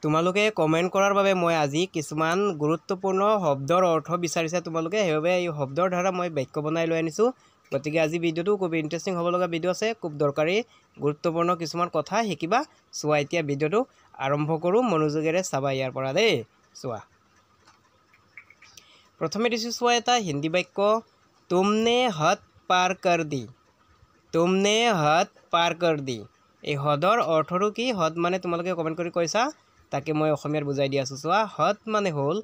তোমালোকে কমেণ্ট কৰাৰ বাবে মই আজি কিছুমান গুৰুত্বপূৰ্ণ শব্দৰ অৰ্থ বিচাৰিছে তোমালোকে, সেইবাবে এই শব্দৰ দ্বাৰা মই বাক্য বনাই লৈ আনিছোঁ। গতিকে আজি ভিডিঅ'টো খুব ইণ্টাৰেষ্টিং হ'ব লগা ভিডিঅ' আছে, খুব দৰকাৰী গুৰুত্বপূৰ্ণ কিছুমান কথা শিকিবা। চোৱা এতিয়া ভিডিঅ'টো আৰম্ভ কৰোঁ, মনোযোগেৰে চাবা ইয়াৰ পৰা দেই। চোৱা প্ৰথমে দিছোঁ, চোৱা এটা হিন্দী বাক্য, তুমনে হদ পাৰ কৰ দি। তুমনে হদ পাৰ কৰ দি, এই হদৰ অৰ্থটো কি? হদ মানে তোমালোকে কমেণ্ট কৰি কৈছা, তাকে মই অসমীয়াত বুজাই দি আছোঁ। চোৱা, হদ মানে হ'ল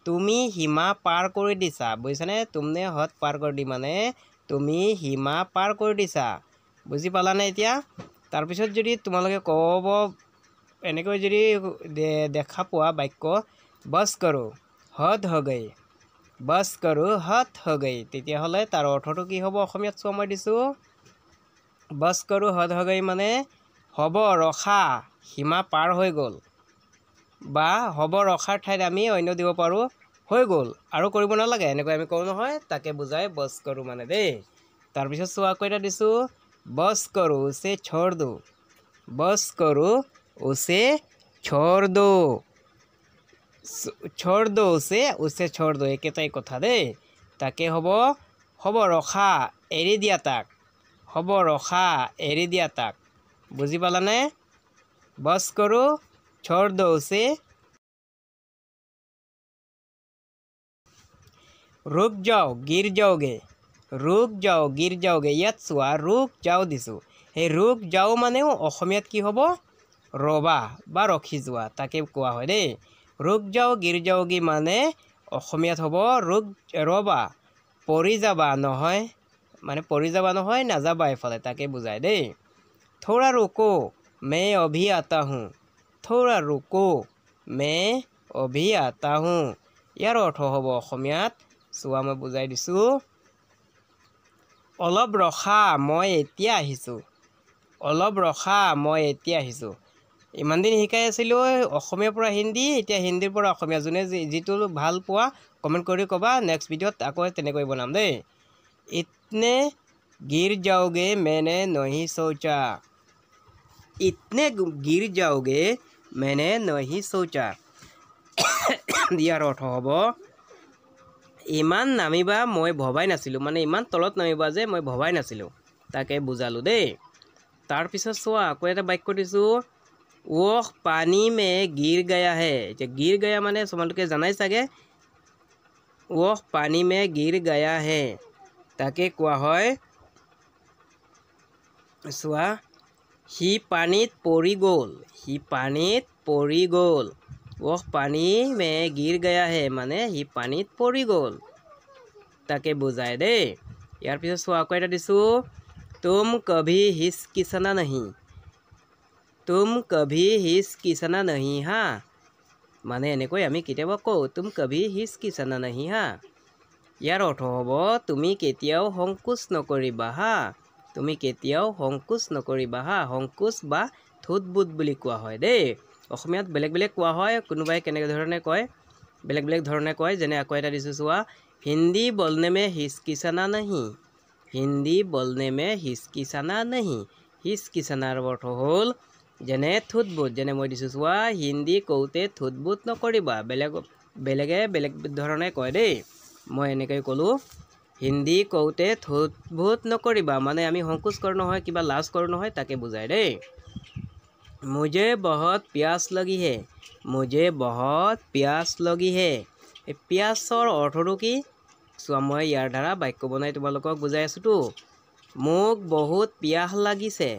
তুমি সীমা পাৰ কৰি দিছা, বুজিছানে? তুমনে হদ পাৰ কৰ দি মানে তুমি সীমা পাৰ কৰি দিছা, বুজি পালানে এতিয়া? তাৰপিছত যদি তোমালোকে ক'ব এনেকৈ যদি দেখা পোৱা বাক্য, বছ কৰোঁ হদ হৈ গই, বছ কৰোঁ হদ হৈ গই, তেতিয়াহ'লে তাৰ অৰ্থটো কি হ'ব? অসমীয়াত চোৱা মই দিছোঁ, বছ কৰোঁ হদ হৈ গই মানে হ'ব ৰখা, সীমা পাৰ হৈ গ'ল, বা হ'ব ৰখাৰ ঠাইত আমি অন্য দিব পাৰোঁ হৈ গ'ল আৰু কৰিব নালাগে, এনেকৈ আমি কওঁ নহয়, তাকে বুজাই বছ কৰোঁ মানে দেই। তাৰপিছত চোৱা আকৌ এটা দিছোঁ, বছ কৰোঁ উছে ছোড় দো, বছ কৰোঁ উছে ছোড় দো, ছোড় দো উছে ছোড় দো, একেটাই কথা দেই। তাকে হ'ব ৰখা, এৰি দিয়া তাক, হ'ব ৰখা এৰি দিয়া তাক, বুজি পালানে? বছ কৰোঁ ছোড় দো উছে, रुक जाओ गिर जाओगे, रुक जाओ गिर जाओगे। ইয়াত চোৱা रुक जाओ দিছোঁ, সেই रुक जाओ মানেও অসমীয়াত কি হ'ব? ৰবা বা ৰখি যোৱা, তাকে কোৱা হয় দেই। रुक जाओ गिर जाओगे মানে অসমীয়াত হ'ব ৰবা, পৰি যাবা নহয়, মানে পৰি যাবা নহয়, নাযাবা এফালে, তাকে বুজায় দেই। থোড়া ৰুকো मैं अभी आता हूँ, থোড়া ৰুকো मैं अभी आता हूँ, ইয়াৰ অৰ্থ হ'ব অসমীয়াত, চোৱা মই বুজাই দিছোঁ, অলপ ৰখা মই এতিয়া আহিছোঁ, অলপ ৰখা মই এতিয়া আহিছোঁ। ইমান দিন শিকাই আছিলোঁ অসমীয়াৰ পৰা হিন্দী, এতিয়া হিন্দীৰ পৰা অসমীয়া, যোনে যিটো ভাল পোৱা কমেণ্ট কৰি ক'বা, নেক্সট ভিডিঅ'ত আকৌ তেনেকৈ বনাম দেই। ইতনে গিৰ যাওগে মেনে নহি সোচা, ইতনে গিৰ যাওগে মেনে নহি সোচা, ইয়াৰ অৰ্থ হ'ব ইমান নামিবা মই ভবাই নাছিলোঁ, মানে ইমান তলত নামিবা যে মই ভবাই নাছিলোঁ, তাকে বুজালোঁ দেই। তাৰপিছত চোৱা আকৌ এটা বাক্য দিছোঁ, ওহ পানী মে গিৰ গয়া হে। এতিয়া গিৰ গয়া মানে তোমালোকে জানাই চাগে, ওহ পানী মে গিৰ গয়া হে, তাকে কোৱা হয়, চোৱা সি পানীত পৰি গ'ল, সি পানীত পৰি গ'ল, ওহ পানী মে গিৰ গয়া হে মানে সি পানীত পৰি গ'ল, তাকে বুজায় দেই। ইয়াৰ পিছত চোৱা আকৌ এটা দিছোঁ, তুম কভি হিচকিচানা নাহি, তুম কভি হিচকিচানা নাহি হা, মানে এনেকৈ আমি কেতিয়াবা কওঁ, তুম কভি হিচকিচানা নাহি হা, ইয়াৰ অৰ্থ হ'ব তুমি কেতিয়াও সংকোচ নকৰিবা হা, তুমি কেতিয়াও সংকোচ নকৰিবা হা, সংকোচ বা থুট বুট বুলি কোৱা হয় দেই। অসমীয়াত বেলেগ বেলেগ কোৱা হয়, কোনোবাই কেনেকৈ ধৰণে কয়, বেলেগ বেলেগ ধৰণে কয়। যেনে আকৌ এটা দিছোঁ চোৱা, হিন্দী বলনে মে হিচকিচানা নাহি, হিন্দী বলনে মে হিচকিচানা নাহি, হিচকিচানাৰ অৰ্থ হ'ল যেনে থুট বুট, যেনে মই দিছোঁ চোৱা, হিন্দী কওঁতে থুট বুট নকৰিবা, বেলেগে বেলেগ ধৰণে কয় দেই, মই এনেকৈ ক'লোঁ, হিন্দী কওঁতে থুট বুট নকৰিবা মানে আমি সংকোচ কৰোঁ নহয়, কিবা লাজ কৰোঁ নহয়, তাকে বুজায় দেই। মুঝে বহুত পিয়াস লগি হে, মুঝে বহুত পিয়াস লগি হে, এই পিয়াছৰ অৰ্থটো কি? চোৱা মই ইয়াৰ দ্বাৰা বাক্য বনাই তোমালোকক বুজাই আছোঁতো, মোক বহুত পিয়াহ লাগিছে,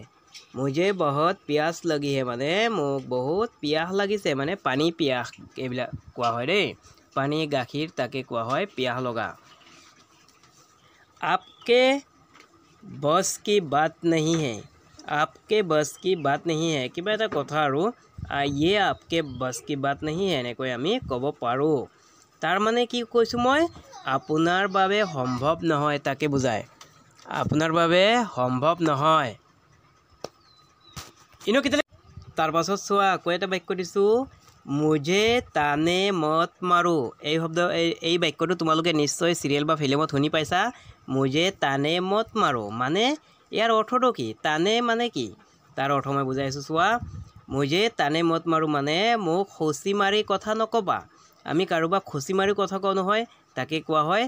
মুঝে বহুত পিয়াস লগি হে মানে মোক বহুত পিয়াহ লাগিছে, মানে পানী পিয়াহ এইবিলাক কোৱা হয় দেই, পানী গাখীৰ তাকে কোৱা হয় পিয়াহ লগা। আপকে বছ কি বাত নাহি হে, আপকে বছ কি বাত নাহি হে, কিবা এটা কথা আৰু ইয়ে আপকে বছ কি বাত নাহি হে, এনেকৈ আমি ক'ব পাৰোঁ। তাৰ মানে কি কৈছোঁ মই, আপোনাৰ বাবে সম্ভৱ নহয়, তাকে বুজায়, আপোনাৰ বাবে সম্ভৱ নহয়। তাৰ পাছত চোৱা আকৌ এটা বাক্য দিছোঁ, মুঝে তানে মত মাৰো, এই বাক্যটো তোমালোকে নিশ্চয় চিৰিয়েল বা ফিল্মত শুনি পাইছা, মুঝে তানে মত মাৰো মানে ইয়াৰ অৰ্থটো কি? তানে মানে কি? তাৰ অৰ্থ মই বুজাই আছোঁ চোৱা, मुझे ताने मत मारो माने মোক খুচি মাৰি কথা নকবা আমি কাৰোবাক খুচি মাৰি কথা কোৱা নহয় তাকে কোৱা হয়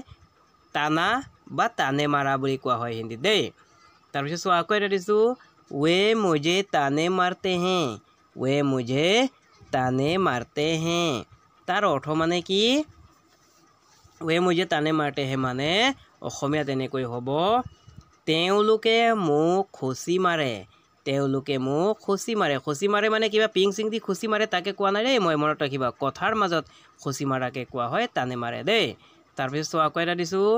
টানা বা টানে মাৰা বুলি কোৱা হয় হিন্দীত দেই তাৰপিছত চোৱা আকৌ এটা দিছোঁ वे मुझे ताने मारते हैं वे मुझे ताने मारते हैं তাৰ অৰ্থ মানে কি वे मुझे ताने मारते हैं মানে অসমীয়াত এনেকৈ হ'ব তেওঁলোকে মোক খুচি মাৰে তেওঁলোকে মোক খুচি মাৰে মানে কিবা পিং চিং দি খুচি মাৰে তাকে কোৱা নাই দেই মই মনত ৰাখিবা কথাৰ মাজত খুচি মাৰাকে কোৱা হয় টানে মাৰে দেই তাৰপিছত চোৱা আকৌ এটা দিছোঁ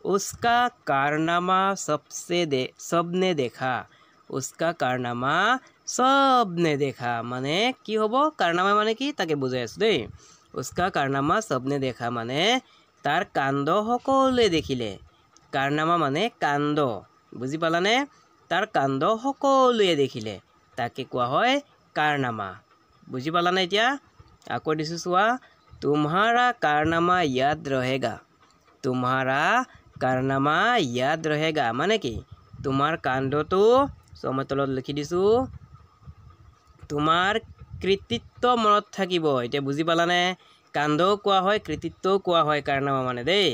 उसका कारनामा सबने देखा उसका कारनामा सबने देखा মানে কি হ'ব कारनामा মানে কি তাকে বুজাই আছোঁ দেই उसका कारनामा सबने देखा মানে তাৰ কাণ্ড সকলোৱে দেখিলে कारनामा মানে কাণ্ড বুজি পালানে তাৰ কাণ্ড সকলোৱে দেখিলে তাকে কোৱা হয় कारनामा বুজি পালানে এতিয়া আকৌ দিছোঁ চোৱা तुम्हारा कारनामा याद रहेगा तुम्हारा कारनामा याद रहेगा মানে কি তোমাৰ কাণ্ডটো মই তলত লিখি দিছোঁ তোমাৰ কৃতিত্ব মনত থাকিব এতিয়া বুজি পালানে কাণ্ডও কোৱা হয় কৃতিত্বও কোৱা হয় कारनामा মানে দেই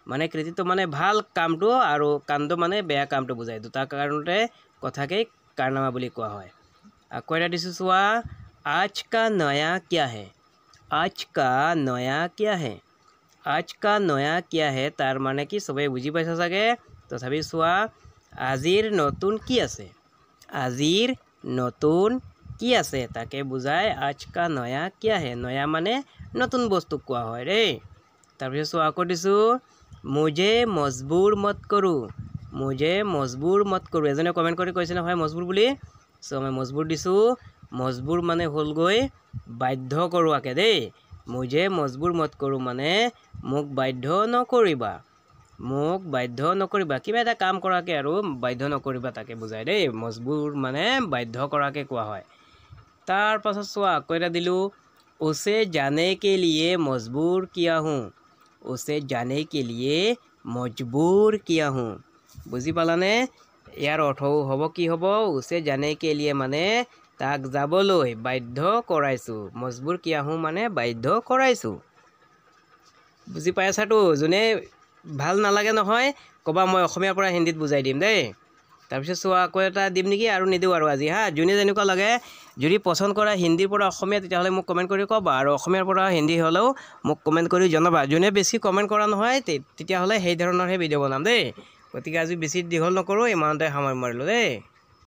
মানে কৃতিত্ব মানে ভাল কামটো আৰু কাণ্ড মানে বেয়া কামটো বুজায় দুটা কাৰণতে কথাকে कारनामा বুলি কোৱা হয় আকৌ এটা দিছোঁ চোৱা आज का नया क्या है आज का नया क्या है आज का नया क्या है তাৰ মানে কি সবে বুজি পাইছা চাগে তথাপি চোৱা আজিৰ নতুন কি আছে আজিৰ নতুন কি আছে তাকে বুজায় आज का नया क्या है নয়া মানে নতুন বস্তু কোৱা হয় দেই তাৰপিছত চোৱা আকৌ দিছোঁ मुझे मजबूर मत करो मुझे मजबूर मत करो এজনে কমেন্ট কৰি কৈছে নহয় মজবুৰ বুলি মই মজবুৰ দিছোঁ মজবুৰ মানে হ'লগৈ বাধ্য কৰোৱাকে দেই मुझे मजबूर मत करो মানে মোক বাধ্য নকৰিবা কিবা এটা কাম কৰাকে আৰু বাধ্য নকৰিবা তাকে বুজায় দেই মজবুৰ মানে বাধ্য কৰাকে কোৱা হয় তাৰ পাছত চোৱা আকৌ এটা দিলোঁ उसे जाने के लिए मजबूर किया हूँ उसे जाने के लिए मजबूर किया हूँ বুজি পালানে ইয়াৰ অৰ্থ হ'ব কি হ'ব उसे जाने के लिए মানে তাক যাবলৈ বাধ্য কৰাইছোঁ মজবুৰ কিয়া হওঁ মানে বাধ্য কৰাইছোঁ বুজি পাইছাতো যোনে ভাল নালাগে নহয় কবা মই অসমীয়াৰ পৰা হিন্দীত বুজাই দিম দেই তাৰপিছত চোৱা আকৌ এটা দিম নেকি আৰু নিদিওঁ আৰু আজি হা যোনে যেনেকুৱা লাগে যদি পছন্দ কৰা হিন্দীৰ পৰা অসমীয়া তেতিয়াহ'লে মোক কমেণ্ট কৰি ক'বা আৰু অসমীয়াৰ পৰা হিন্দী হ'লেও মোক কমেণ্ট কৰি জনাবা যোনে বেছি কমেণ্ট কৰা নহয় তেতিয়াহ'লে সেই ধৰণৰহে ভিডিঅ' বনাম দেই গতিকে আজি বেছি দীঘল নকৰোঁ ইমানতে সামৰি মাৰিলোঁ দেই